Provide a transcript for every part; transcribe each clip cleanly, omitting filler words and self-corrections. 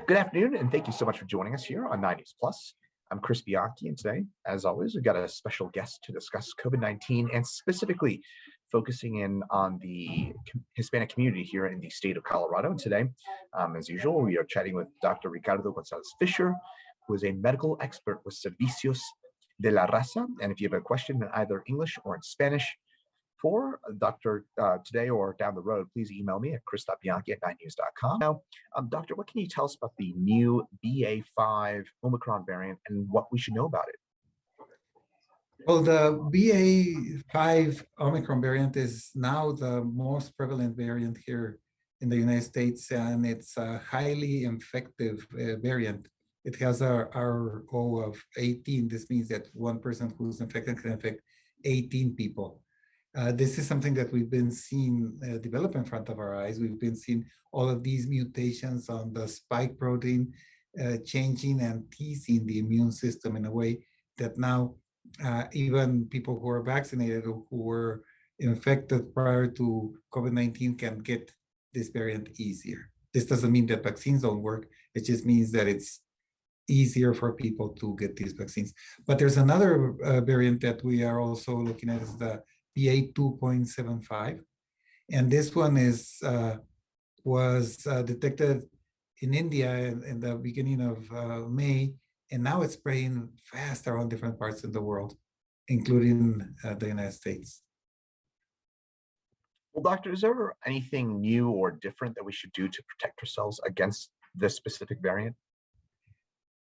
Good afternoon, and thank you so much for joining us here on 9 News Plus. I'm Chris Bianchi, and today, as always, we've got a special guest to discuss COVID-19 and specifically focusing in on the Hispanic community here in the state of Colorado. And today, as usual, we are chatting with Dr. Ricardo González-Fisher, who is a medical expert with Servicios de la Raza. And if you have a question in either English or in Spanish for Dr. Today or down the road, please email me at chris.bianchi@9news.com. Now, Doctor, what can you tell us about the new BA.5 Omicron variant and what we should know about it? Well, the BA.5 Omicron variant is now the most prevalent variant here in the United States, and it's a highly infective variant. It has a RO of 18. This means that one person who's infected can infect 18 people. This is something that we've been seeing develop in front of our eyes. We've been seeing all of these mutations on the spike protein changing and teasing the immune system in a way that now even people who are vaccinated or who were infected prior to COVID-19 can get this variant easier. This doesn't mean that vaccines don't work. It just means that it's easier for people to get these vaccines. But there's another variant that we are also looking at, is the BA.2.75, and this one was detected in India in the beginning of May, and now it's spreading fast around different parts of the world, including the United States. Well, Doctor, is there anything new or different that we should do to protect ourselves against this specific variant?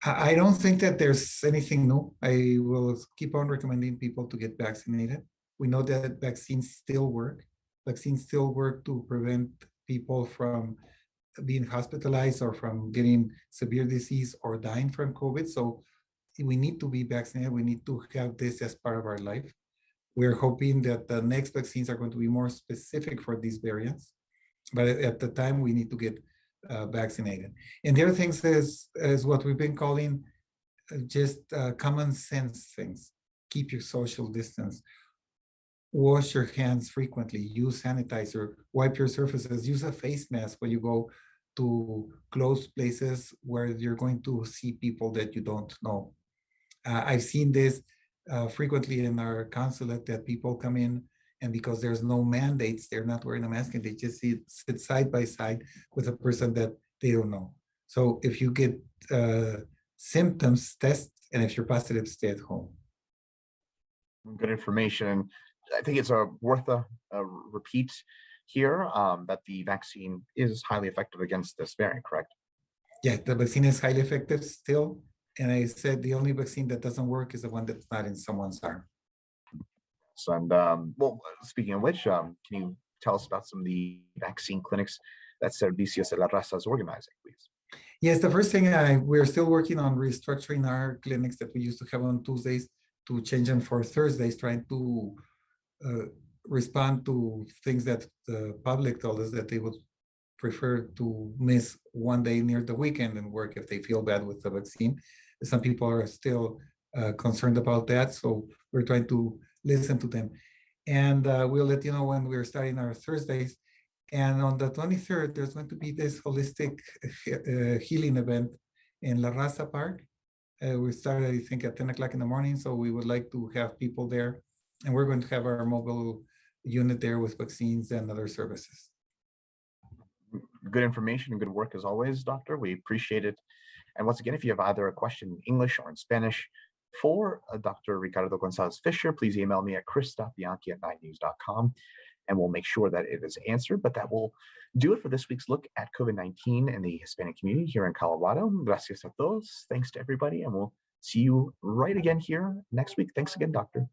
I don't think that there's anything new. I will keep on recommending people to get vaccinated. We know that vaccines still work. Vaccines still work to prevent people from being hospitalized or from getting severe disease or dying from COVID. So we need to be vaccinated. We need to have this as part of our life. We're hoping that the next vaccines are going to be more specific for these variants. But at the time, we need to get vaccinated. And the other things is what we've been calling just common sense things. Keep your social distance. Wash your hands frequently, use sanitizer, wipe your surfaces, use a face mask when you go to closed places where you're going to see people that you don't know. I've seen this frequently in our consulate, that people come in and because there's no mandates, they're not wearing a mask and they just sit side by side with a person that they don't know. So if you get symptoms, test, and if you're positive, stay at home. Good information. I think it's worth a repeat here that the vaccine is highly effective against this variant, correct? Yeah, the vaccine is highly effective still. And I said the only vaccine that doesn't work is the one that's not in someone's arm. So, and well, speaking of which, can you tell us about some of the vaccine clinics that Servicios de la Raza is organizing, please? Yes, the first thing, we're still working on restructuring our clinics that we used to have on Tuesdays to change them for Thursdays, trying to respond to things that the public told us that they would prefer to miss one day near the weekend and work if they feel bad with the vaccine. Some people are still concerned about that, so we're trying to listen to them. And we'll let you know when we're starting our Thursdays. And on the 23rd, there's going to be this holistic healing event in La Raza Park. We started, I think, at 10 o'clock in the morning, so we would like to have people there. And we're going to have our mobile unit there with vaccines and other services. Good information and good work as always, Doctor. We appreciate it. And once again, if you have either a question in English or in Spanish for Dr. Ricardo González-Fisher, please email me at chris.bianchi@9news.com and we'll make sure that it is answered. But that will do it for this week's look at COVID-19 and the Hispanic community here in Colorado. Gracias a todos. Thanks to everybody. And we'll see you right again here next week. Thanks again, Doctor.